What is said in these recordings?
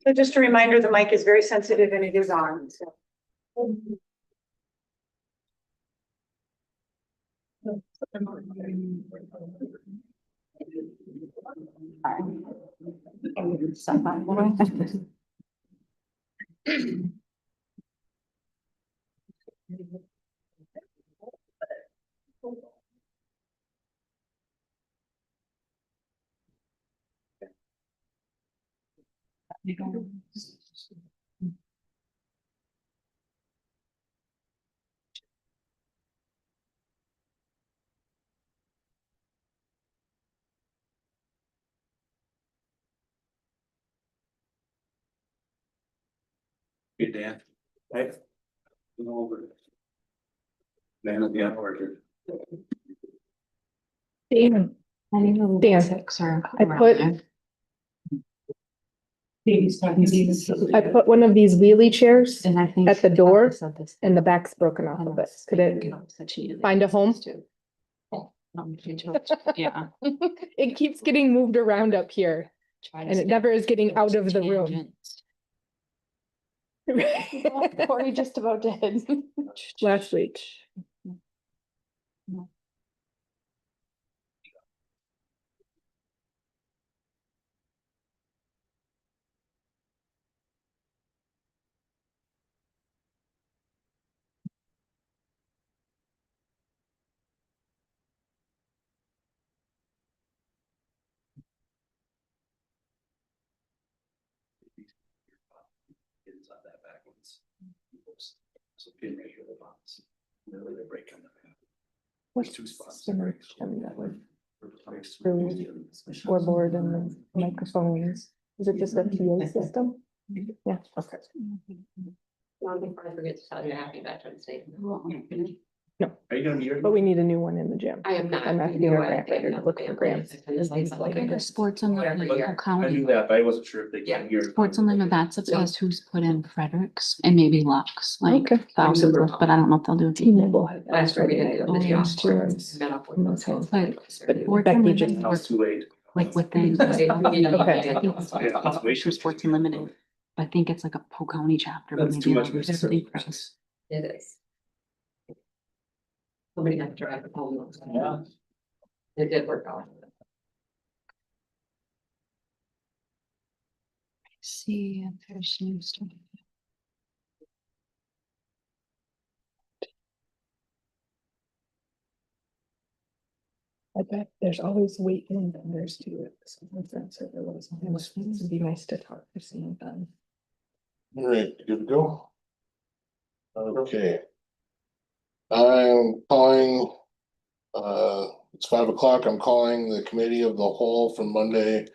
So just a reminder, the mic is very sensitive and it is on, so. Hey, Dan. Hey. Over. Man of the hour. Dan, Dan, I put one of these wheelie chairs And I think at the door this and the back's broken off of it. Could it find a home? Yeah. It keeps getting moved around up here and it never is getting out of the room. Corey just about did. Last week. Inside that backwards. So pin measure the bonds. Really they break on the. What's two spots. the merch that would scoreboard and the microphones? Is it just a PA system? Yeah, okay. Before I forget to tell you, happy Veterans Day. Are you gonna be here? But we need a new one in the gym. I am not. I'm asking our grant writer to look for grants. Sports on Whatever the year. I county. knew that, but I wasn't sure if they Yeah. can hear. Sports Unlimited, that's a place who's put in Fredericks and maybe Lux, like Okay. thousands of, but I don't know if they'll do it. T-Mobile had that Last year we Friday did night the on job. insurance. Met up with I'm them. not saying- But Sports Becky Unlimited just- Now it's too late. like within. Okay. For Sports Unlimited, I think it's like a Polk County chapter, but That's too maybe much not. research. It is. Somebody had to drive it home. Yeah. It did work out. See, if there's new stuff. I bet there's always weight and vendors to it. So my friend said there was. It'd be nice to talk to some of them. All right, good to go. Okay. I'm calling, it's 5 o'clock. I'm calling the committee of the whole for Monday,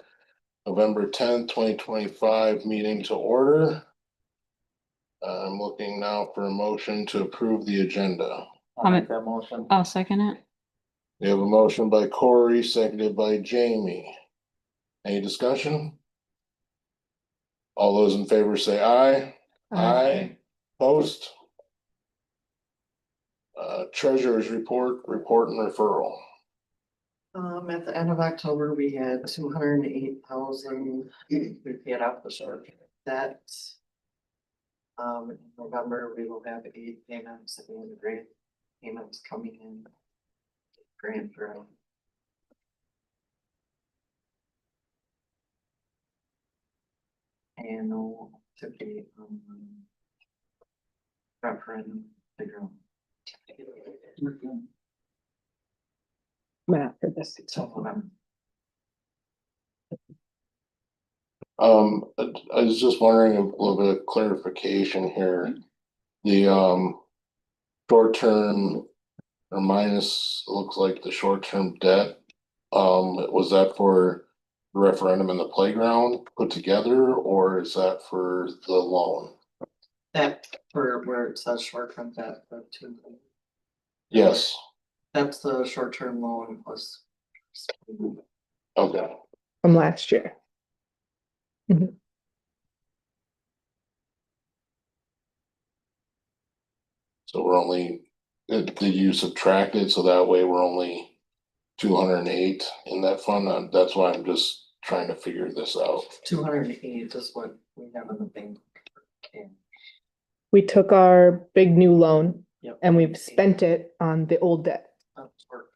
November 10th, 2025 meeting to order. I'm looking now for a motion to approve the agenda. I'll make that motion. I'll second it. We have a motion by Corey, seconded by Jamie. Any discussion? All those in favor say aye. Aye. Post. Treasurer's report and referral. At the end of October, we had 208,000 we paid off the short debt. In November, we will have 8 payments at the end of grant payments coming in. Grant for. And to be referendum figure. Matt for this. I was just wondering a little bit of clarification here. The short-term or minus, looks like the short-term debt. Was that for the referendum in the playground put together, or is that for the loan? That for where it says short-term debt, the 2 million. Yes, That's the short-term loan plus. okay, From last year. so we're only, did you subtract it, so that way we're only 208 in that fund? That's why I'm just trying to figure this out. 208 is what we have in the bank. Okay. We took our big new loan Yep. and we've spent it on the old debt. That's work.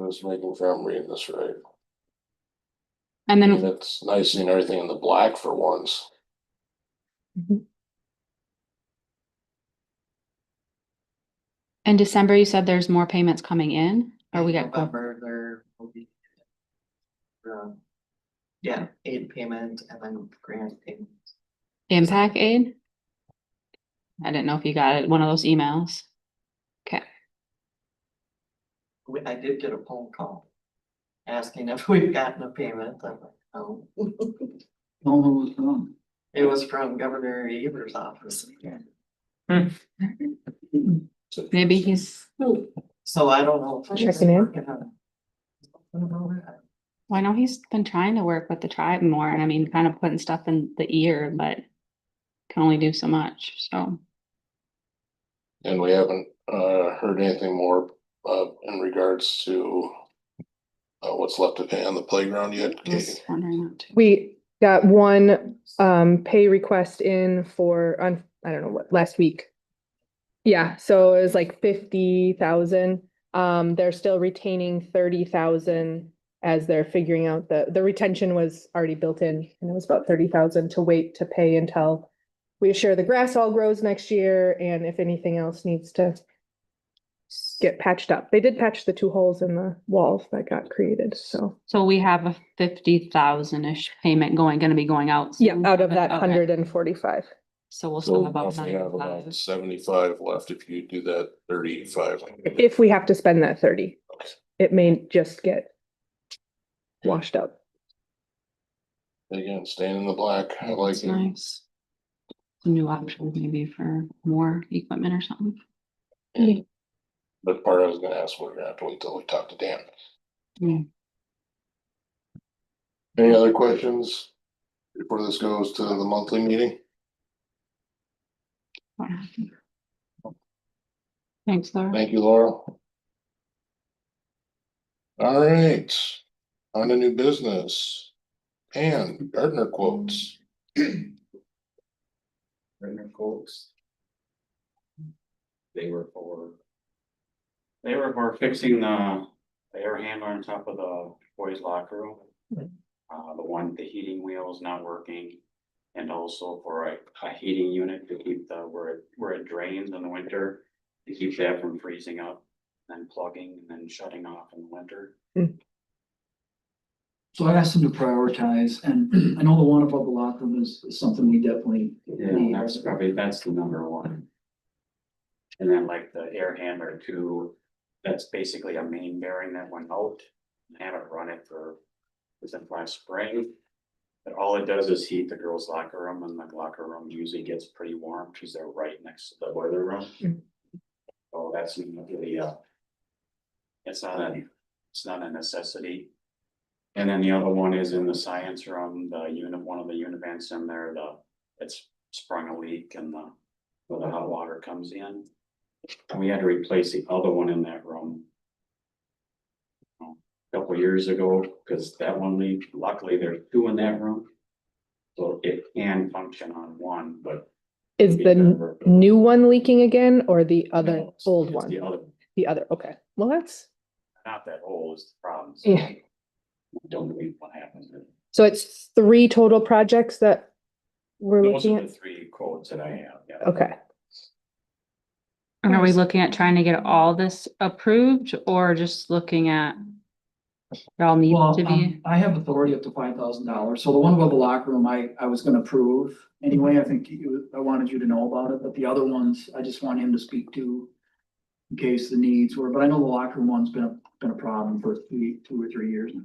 Just making sure I'm reading this right. And I mean, then, it's nice seeing everything in the black for once. in December, you said there's more payments coming in, or we got, November, there will be. Yeah, aid payment and then grant payment. impact aid? I didn't know if you got it, one of those emails. Okay, I did get a phone call. Asking if we've gotten a payment, I'm like, no. It was from Governor Evers' office. maybe he's, So I don't know. if Checking in. well, I know he's been trying to work with the tribe more, and I mean, kind of putting stuff in the ear, but can only do so much, so. And we haven't heard anything more in regards to what's left to pay on the playground yet. I was wondering that too. We got one pay request in for on, I don't know what, last week. Yeah, so it was like 50,000. They're still retaining 30,000 as they're figuring out the retention was already built in, and it was about 30,000 to wait to pay until we assure the grass all grows next year and if anything else needs to get patched up. They did patch the 2 holes in the walls that got created, so. So we have a 50,000-ish payment gonna be going out. Yeah, soon? out of that Okay. 145. So we'll So still have about roughly have about 95. 75 left if you do that 35. If we have to spend that 30, it may just get washed out. Again, staying in the black, I like It's it. nice. Some new options maybe for more equipment or something. But part I was gonna ask, we're gonna have to wait till we talk to Dan. Mm. Any other questions before this goes to the monthly meeting? Thanks, Laura. Thank you, Laura. All right, on to new business. Pam, Gardner quotes. Renner quotes. They were for fixing the air handler on top of the boys locker room. The heating wheel is not working. And also for a heating unit to keep where it drains in the winter, to keep that from freezing up. Then plugging and then shutting off in the winter. So I asked them to prioritize, and I know the one above the locker room is something we definitely need. That's the number one. And then like the air handler too, that's basically a main bearing that went out. I haven't run it since last spring. But all it does is heat the girls' locker room, and the locker room usually gets pretty warm because they're right next to the boiler room. So that's not really it's not a necessity. And then the other one is in the science room, one of the unit vents in there, it's sprung a leak and where the hot water comes in. And we had to replace the other one in that room. A couple years ago, because that one leaked. Luckily, there's 2 in that room. So it can function on one, but. Is the new one leaking again or the other No, old it's one? The other, Okay, well, that's, not that old is the problem. So yeah. don't believe what happens. So it's 3 total projects that we're Those looking are the at? 3 quotes that I have, yeah. Okay. And are we looking at trying to get all this approved or just looking at? It all needs Well, to be, I have authority up to $5,000, so the one above the locker room, I was gonna approve. Anyway, I think I wanted you to know about it, but the other ones, I just want him to speak to. In case the needs were, but I know the locker room one's been a problem for 2 or 3 years now.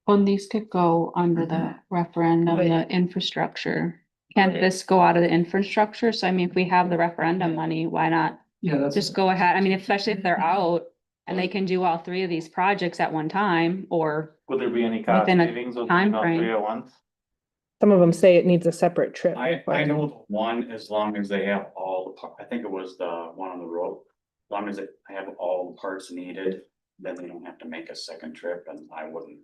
when these could go under the referendum, the infrastructure. Can't this go out of the infrastructure? So I mean, if we have the referendum money, why not Yeah, that's. just go ahead? I mean, especially if they're out and they can do all 3 of these projects at one time, or Would there be any cost Within a savings with time doing all frame. 3 at once? Some of them say it needs a separate trip. I know the one, as long as they have I think it was the one on the road. As long as I have all the parts needed, then they don't have to make a second trip, and I wouldn't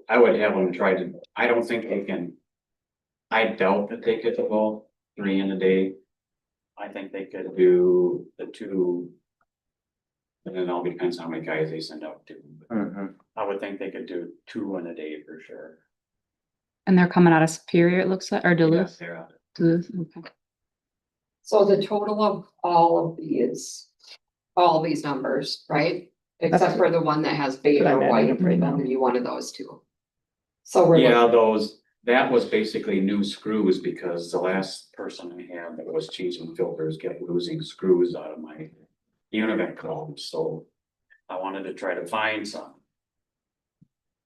I would have them try to, I don't think they can. I doubt that they could go 3 in a day. I think they could do the 2. And then it all depends how many guys they send out to. I would think they could do 2 in a day for sure. And they're coming out of Superior, it looks like, or Yes, Duluth? they're out. Duluth, okay. So the total of all these numbers, right? Except for the one that has beta What I or white meant. approval, and you wanted those two. So we're. Yeah, that was basically new screws because the last person I had that was changing filters kept losing screws out of my univent columns, so I wanted to try to find some.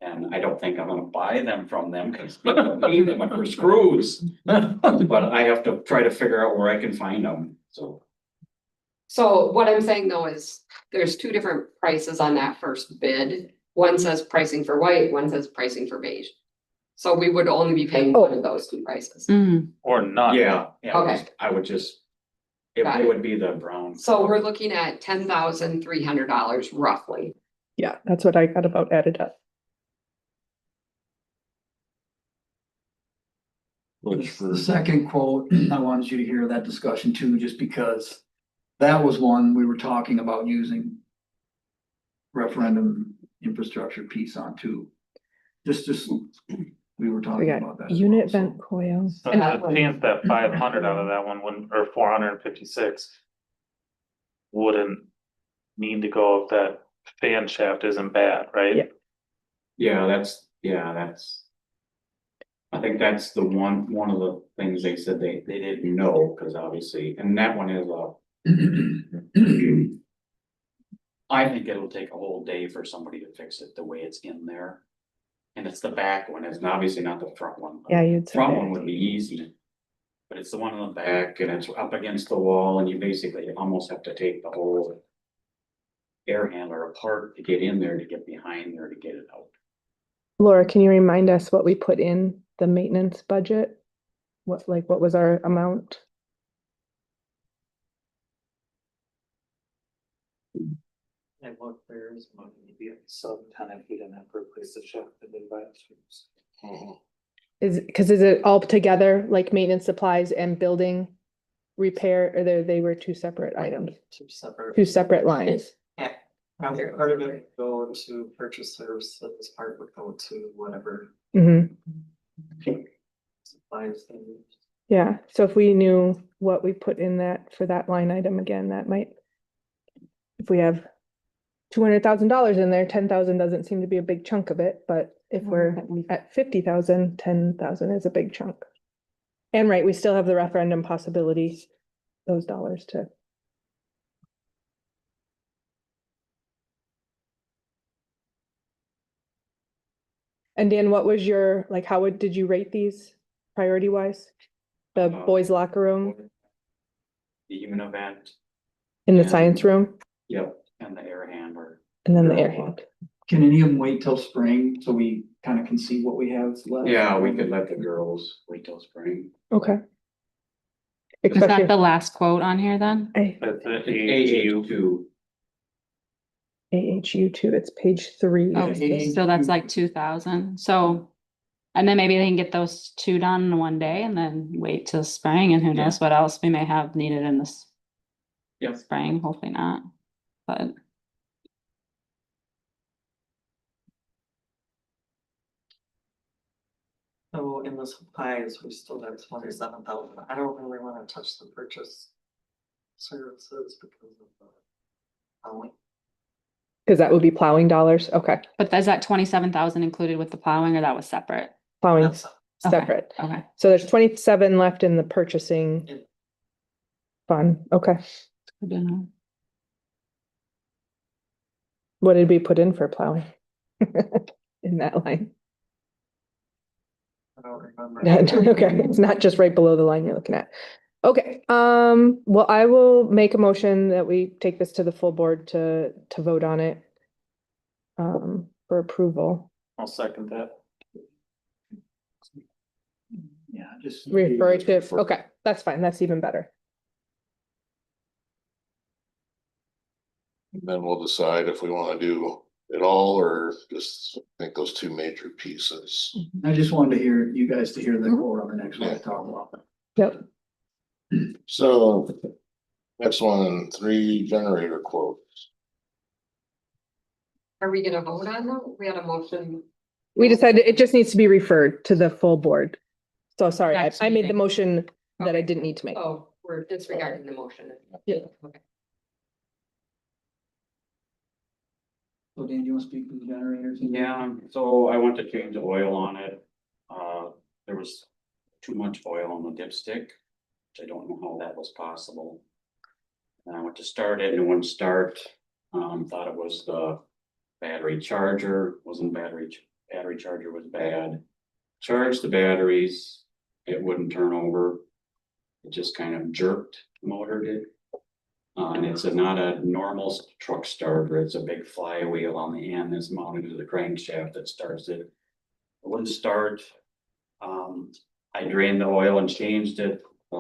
And I don't think I'm gonna buy them from them because I don't need them for screws. But I have to try to figure out where I can find them, so. So what I'm saying though is there's 2 different prices on that first bid. One says pricing for white, one says pricing for beige. So we would only be paying one of those 2 prices. Mm, Or not. Yeah, Okay. I would just, it Got it. would be the brown. So we're looking at $10,300 roughly. Yeah, that's what I got about added up. Which for, The second quote, I wanted you to hear that discussion too, just because that was one we were talking about using referendum infrastructure piece on too. Just, we were We talking got about that. as unit well, so- vent coil. So the chance that 500 out of that one wouldn't, or 456. Wouldn't need to go if that fan shaft isn't bad, right? Yeah. That's. I think that's the one of the things they said they didn't know, cause obviously, and that one is I think it'll take a whole day for somebody to fix it the way it's in there. And it's the back one, it's obviously not the front one. Yeah, you'd say Front that. one would be easy. But it's the one in the back and it's up against the wall and you basically almost have to take the whole. Air handler apart to get in there, to get behind there, to get it out. Laura, can you remind us what we put in the maintenance budget? What was our amount? And what there's money to be. So kind of, we didn't have to replace the shaft that they buy. Is it all together, like maintenance supplies and building repair, or they were 2 separate items, 2 separate lines? Part of it would go to purchase services, part would go to whatever Mm-hmm. supplies they use. Yeah, so if we knew what we put in that for that line item again, that might. If we have $200,000 in there, 10,000 doesn't seem to be a big chunk of it, but if we're at 50,000, 10,000 is a big chunk. And right, we still have the referendum possibilities, those dollars to. And Dan, what was your, like, did you rate these priority wise? The boys locker room The univent, in the yeah. science room yep, and the air handler. and then the air hand. Can any of them wait till spring so we kind of can see what we have left? Yeah, we could let the girls wait till spring. Okay. is that Especially the last quote on here then? That's the AHU two, AHU 2, it's page 3. Oh, so that's like 2,000, so. And then maybe they can get those 2 done in one day and then wait till spring, and who knows what else we may have needed in this. Yep. Spring, hopefully not, but. So in the supplies, we still have 27,000. I don't really wanna touch the purchase services because of the. Because that would be plowing dollars, okay, But is that 27,000 included with the plowing, or that was separate? plowing That's- Okay. separate. Okay, So there's 27 left in the purchasing Yeah. fund, okay. good to know. What did we put in for plowing? In that line? I don't remember. Okay, it's not just right below the line you're looking at. Okay, well, I will make a motion that we take this to the full board to vote on it. For approval, I'll second that. Yeah, just. refer to, okay, that's fine, that's even better. then we'll decide if we wanna do at all, or just I think those two major pieces? I just wanted to hear you guys to hear the quote on the next one I talk about. Yep. So, next one, 3 generator quotes. Are we gonna vote on that? We had a motion. We decided it just needs to be referred to the full board. So sorry, Next I made the meeting. motion that I Okay. didn't need to make. Oh, we're disregarding the motion. Yeah. Okay. So Dan, do you want to speak to the generators? Yeah, so I went to change the oil on it. There was too much oil on the dipstick, which I don't know how that was possible. And I went to start it and it wouldn't start. Thought it was the battery charger, wasn't battery charger was bad. Charged the batteries, it wouldn't turn over. It just kind of jerked, the motor did. And it's not a normal truck starter, it's a big flywheel on the end that's mounted to the crankshaft that starts it. It wouldn't start. I drained the oil and changed it. The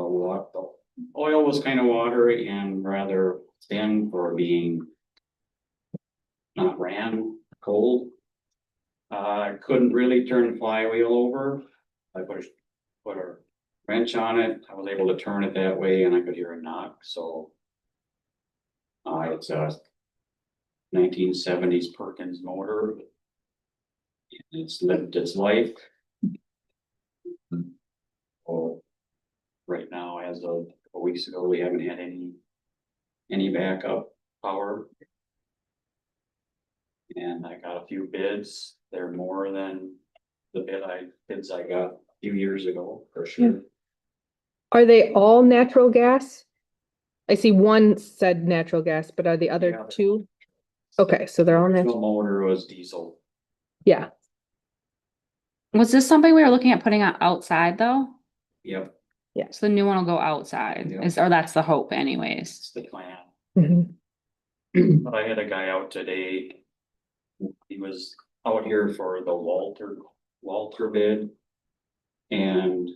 oil was kind of watery and rather thin for being not ran cold. I couldn't really turn the flywheel over. I put a wrench on it. I was able to turn it that way and I could hear a knock, so. It's a 1970s Perkins motor. It's lived its life. Oh, right now, as of a couple weeks ago, we haven't had any backup power. And I got a few bids. They're more than the bids I got a few years ago, for sure. Are they all natural gas? I see one said natural gas, but are the other Yeah. two? Okay, so they're all The natural, motor was diesel. yeah. Was this something we were looking at putting outside though? Yep, So the new one will go outside, Yeah. or that's the hope anyways. it's the plan. Mhm. But I had a guy out today. He was out here for the Walter bid. And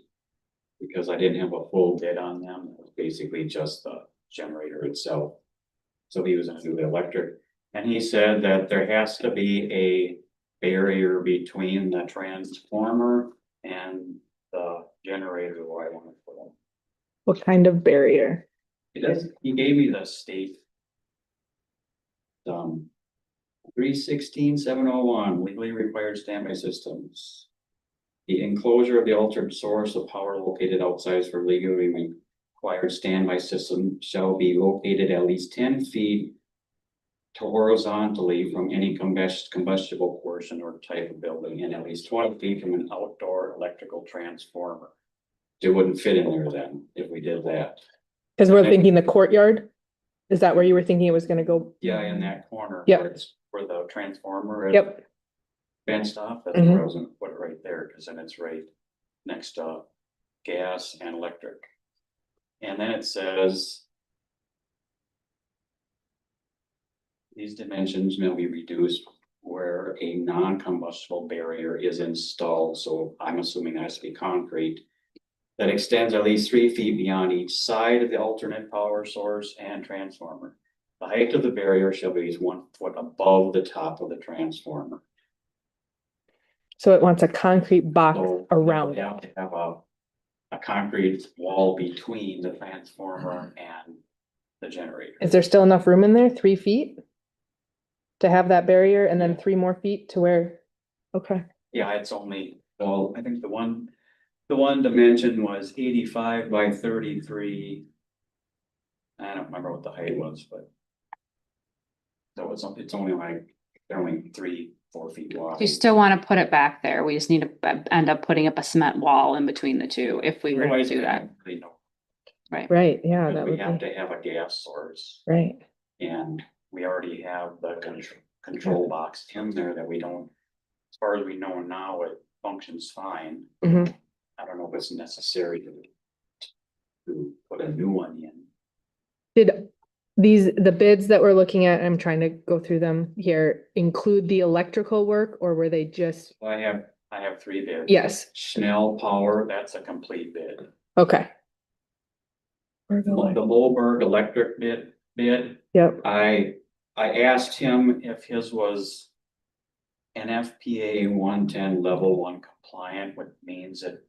because I didn't have a full bid on them, it was basically just the generator itself. So he was gonna do the electric, and he said that there has to be a barrier between the transformer and the generator where I want to put them. What kind of barrier? He gave me the state. 316-701 legally required standby systems. The enclosure of the altered source of power located outside for legally required standby system shall be located at least 10 feet to horizontally from any combustible portion or type of building, and at least 20 feet from an outdoor electrical transformer. It wouldn't fit in there then if we did that. Cause we're thinking the courtyard? Is that where you were thinking it was gonna go? Yeah, in that corner. Yep. Where it's where the transformer is. Yep, Fenced off, that's where I was gonna put it right there, cause then it's right next to gas and electric. And then it says. These dimensions may be reduced where a non-combustible barrier is installed, so I'm assuming that has to be concrete. That extends at least 3 feet beyond each side of the alternate power source and transformer. The height of the barrier shall be at least 1 foot above the top of the transformer. so it wants a concrete box So around you it. have to have a concrete wall between the transformer and the generator. Is there still enough room in there, 3 feet? To have that barrier and then 3 more feet to where, okay, Yeah, it's only, well, I think the one dimension was 85 by 33. I don't remember what the height was, but. So it's only like, they're only 3-4 feet wide. You still wanna put it back there, we just need to end up putting up a cement wall in between the two if we were to Otherwise, do that. you know, right, yeah, because that we would have be, to have a gas source. right. And we already have the control box in there that we don't, as far as we know now, it functions fine. Mhm. I don't know if it's necessary to put a new one in. Did the bids that we're looking at, I'm trying to go through them here, include the electrical work or were they just, Well, I have 3 bids. yes, Schnell Power, that's a complete bid. okay. The Moberg electric bid, Yep, I asked him if his was NFPA 110 level 1 compliant, which means that.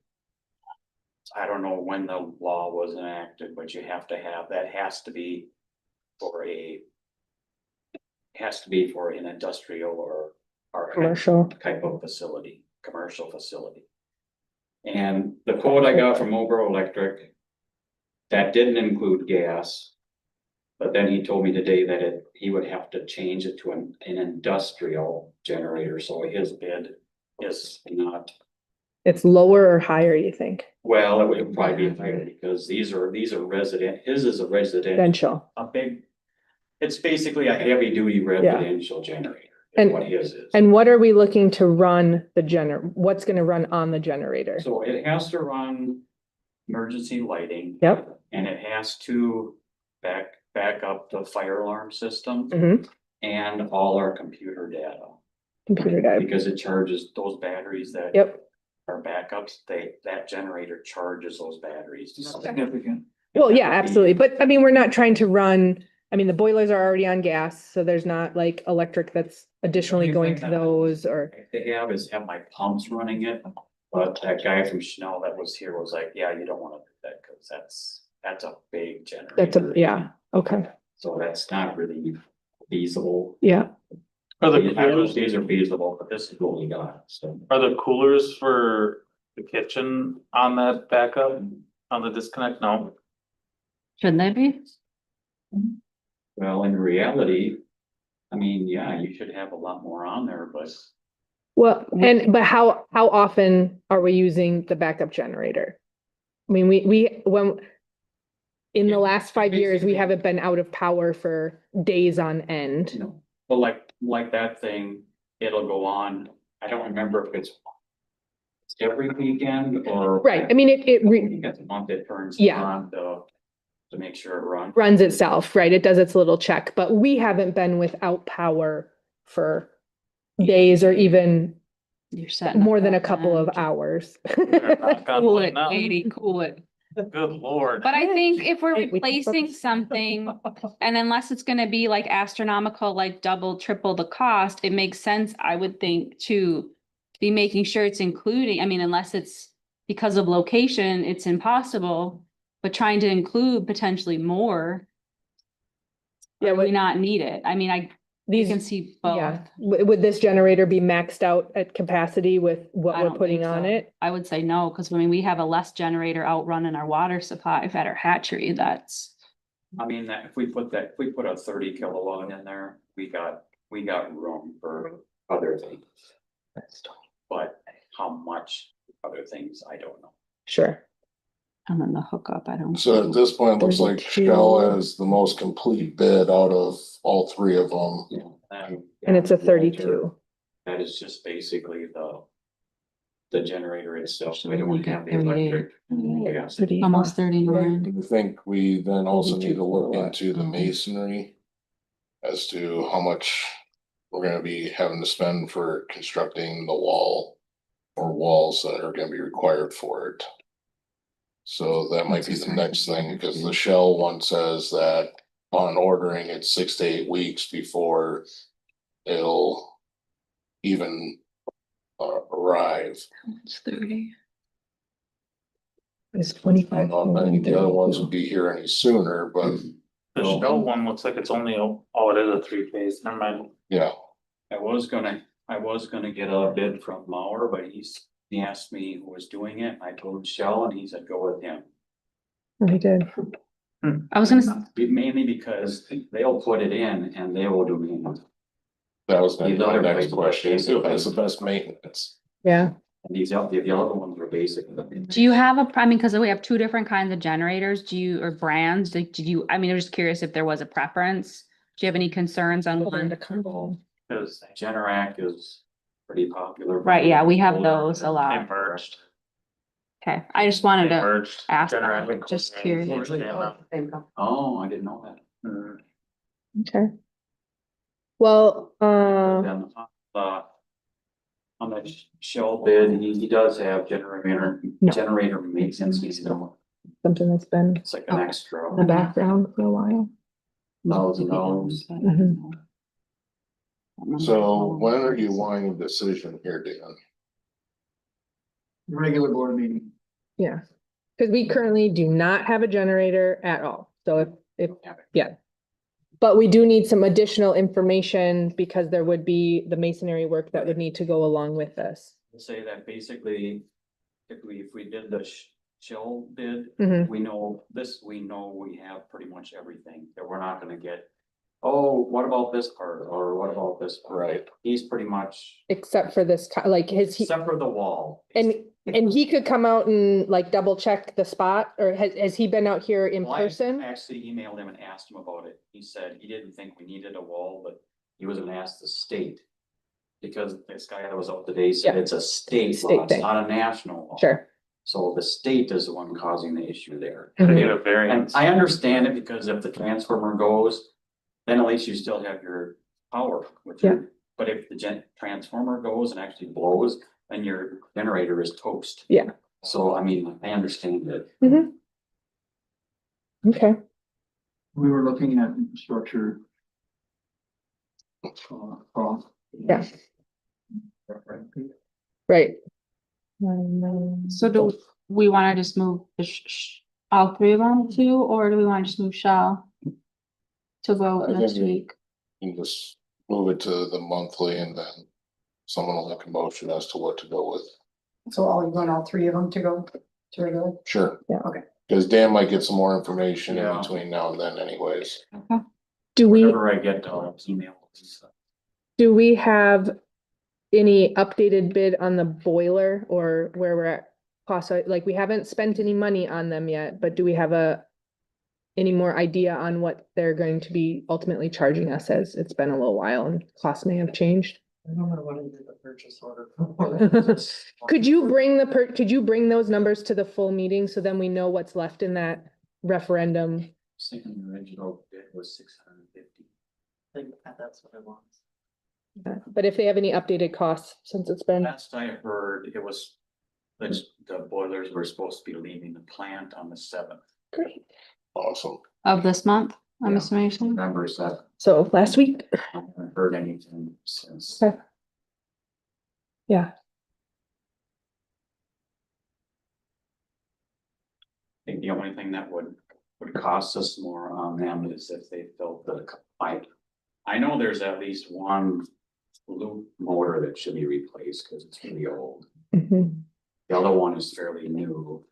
I don't know when the law was enacted, but you have to have, that has to be for a. Has to be for an industrial or. Commercial. Type of facility, commercial facility. And the quote I got from Marlboro Electric. That didn't include gas. But then he told me today that he would have to change it to an industrial generator, so his bid is not. It's lower or higher, you think? Well, it would probably be higher because these are resident, his is a residential, Residential. a big. It's basically a heavy duty residential generator, is And- what his is. And what are we looking to run what's gonna run on the generator? So it has to run emergency lighting. Yep. And it has to back up the fire alarm system Mhm. and all our computer data. Computer data. Because it charges those batteries that. Yep. Are backups, that generator charges those batteries. Not significant. Well, yeah, absolutely. But I mean, we're not trying to run, I mean, the boilers are already on gas, so there's not like electric that's additionally going to those or. They have my pumps running it, but that guy from Chanel that was here was like, yeah, you don't wanna do that, cause that's a big generator. Yeah, okay, So that's not really feasible. yeah. Are the I know coolers, these are feasible, but this is what we got, so. are the coolers for the kitchen on that backup, on the disconnect? No. Should they be? Well, in reality, I mean, yeah, you should have a lot more on there, but Well, but how often are we using the backup generator? I mean, in the last 5 years, we haven't been out of power for days on end. you know, but like that thing, it'll go on. I don't remember if it's every weekend or. Right, I mean, You got the month it turns Yeah. on to make sure it runs. runs itself, right? It does its little check, but we haven't been without power for days or even You're setting. more up than a that couple of end. hours. Knock on Cool wood it, now. Katie, cool it. Good lord. But I think if we're Right, we can replacing focus. something, and unless it's gonna be like astronomical, like double, triple the cost, it makes sense, I would think, to be making sure it's including, I mean, unless it's because of location, it's impossible, but trying to include potentially more. Yeah, Or we what- not need it. I mean, you can These, see both. yeah, would this generator be maxed out at capacity with what I we're don't putting think on so. it? I would say no, because I mean, we have a less generator out running our water supply at our hatchery, that's. I mean, that if we put a 30 kilowatt in there, we got room for other things. But how much other things, I don't know. Sure. And then the hookup, I don't. So at this point, it looks like 32. Shell has the most complete bid out of all three of them. And it's a 32. That is just basically the generator itself. So We we don't only have got the 38. electric. gas. Almost Do 39. you think we then also need to look 32 into the Mhm. masonry? As to how much we're gonna be having to spend for constructing the wall? Or walls that are gonna be required for it? So that might be the next thing, because the Shell one says that on ordering it's 6 to 8 weeks before it'll even arrive. It's 30. It's I 25. don't know if any of the other ones would be here any sooner, but The Shell one looks like it's only, oh, it is a 3-phase, never mind. yeah, I was gonna get a bid from Mauer, but he asked me who was doing it. I told Shell and he said, go with him. We did. I was gonna, Mainly because they'll put it in and they will do maintenance. that was gonna be These my other next places question, basically- who has the best maintenance? Yeah. And the other ones were basic. do you have I mean, because we have two different kinds of generators, or brands, like, I mean, I'm just curious if there was a preference. Do you have any concerns on one? Because Generac is pretty popular. Right, yeah, we have those a They lot. merged. Okay, I just wanted They to, merged. ask that, Generac and just Cooler. curious. Yeah. Same company. Oh, I didn't know that. Mm. Okay. Well, Then, on the Shell bid, he does have generator maintenance, he's still, something that's been it's like an extra. in the background for a while. $1,000. Mhm. So when are you wanting a decision here, Dan? Regular board meeting. Yeah. Cause we currently do not have a generator at all. So if, yeah. But we do need some additional information because there would be the masonry work that would need to go along with this. Say that basically, if we did the chill bid, Mhm. we know we have pretty much everything, that we're not gonna get. Oh, what about this part, or what about this part? Right. He's pretty much, Except for this, like he, except for the wall. and he could come out and like double check the spot, or has he been out here in Well, I person? actually emailed him and asked him about it. He said he didn't think we needed a wall, but he was gonna ask the state. Because this guy that was up today said Yeah. it's a state State law, it's thing. not a national law. Sure. So the state is the one causing the issue there. They Mhm. need a And variance. I understand it because if the transformer goes, then at least you still have your power. Yeah. But if the transformer goes and actually blows, then your generator is toast. Yeah. So I mean, I understand it. Okay, We were looking at infrastructure. Cost. Yeah. right. So do we wanna just move all three of them to, or do we wanna just move shall? To vote I think next we- week? You just move it to the monthly and then someone will make a motion as to what to go with. So you want all three of them to go to regular? Sure. Yeah. Okay. Cause Dan might get some more information in Yeah. between now and then anyways. Do we, Whenever I get email. do we have any updated bid on the boiler or where we're at? Cost, like we haven't spent any money on them yet, but do we have any more idea on what they're going to be ultimately charging us, as it's been a little while and costs may have changed? I don't know what I did the purchase order. Could you bring those numbers to the full meeting so then we know what's left in that referendum? Second original bid was 650. I think that's what it was. But if they have any updated costs since it's been, Last I heard, it was, the boilers were supposed to be leaving the plant on the 7th. great. Awesome. Of this month, I'm Yeah. assuming. you're saying? November 7th. So last week, I haven't heard anything since. Okay. yeah, I think the only thing that would cost us more on them is if they filled the pipe. I know there's at least one loop motor that should be replaced because it's really old. mhm. The other one is fairly new.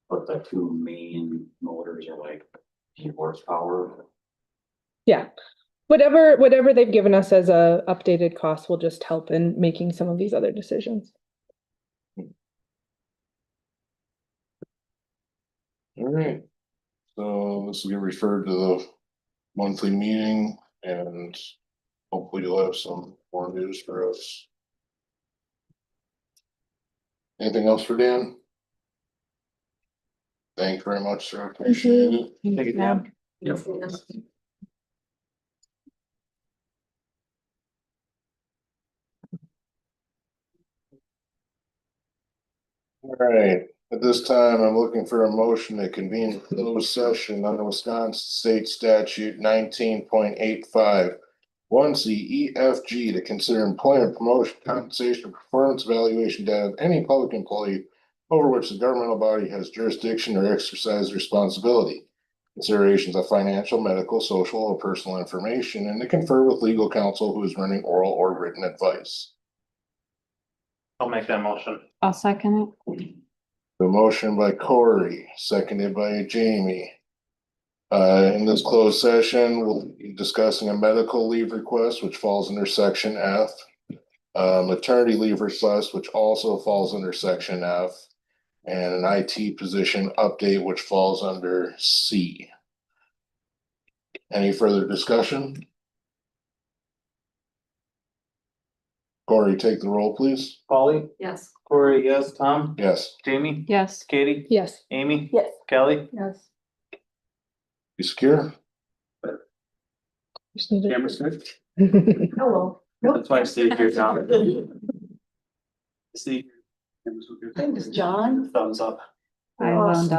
But the two main motors are like 8 horsepower. Yeah. Whatever they've given us as a updated cost will just help in making some of these other decisions. All right. So this will get referred to the monthly meeting and hopefully you'll have some more news for us. Anything else for Dan? Thank you very much, sir. Appreciate it. Take it down. Yep. All right, at this time, I'm looking for a motion to convene a closed session under Wisconsin State Statute 19.85. 1C E F G to consider employment, promotion, compensation, or performance evaluation data of any public employee over which the governmental body has jurisdiction or exercise responsibility. Considerations of financial, medical, social, or personal information, and to confer with legal counsel who is running oral or written advice. I'll make that motion. I'll second it. The motion by Corey, seconded by Jamie. In this closed session, we'll be discussing a medical leave request, which falls under section F. Maternity leave request, which also falls under section F. And an IT position update, which falls under C. Any further discussion? Corey, take the roll, please. Polly, Yes. Corey, yes, Tom, Yes. Jamie, Yes. Katie, Yes. Amy. Yes. Kelly. Yes. You secure? Just need to- Camera's good. Hello. That's why I stayed here, John. See. Thanks, John. Thumbs up. I will.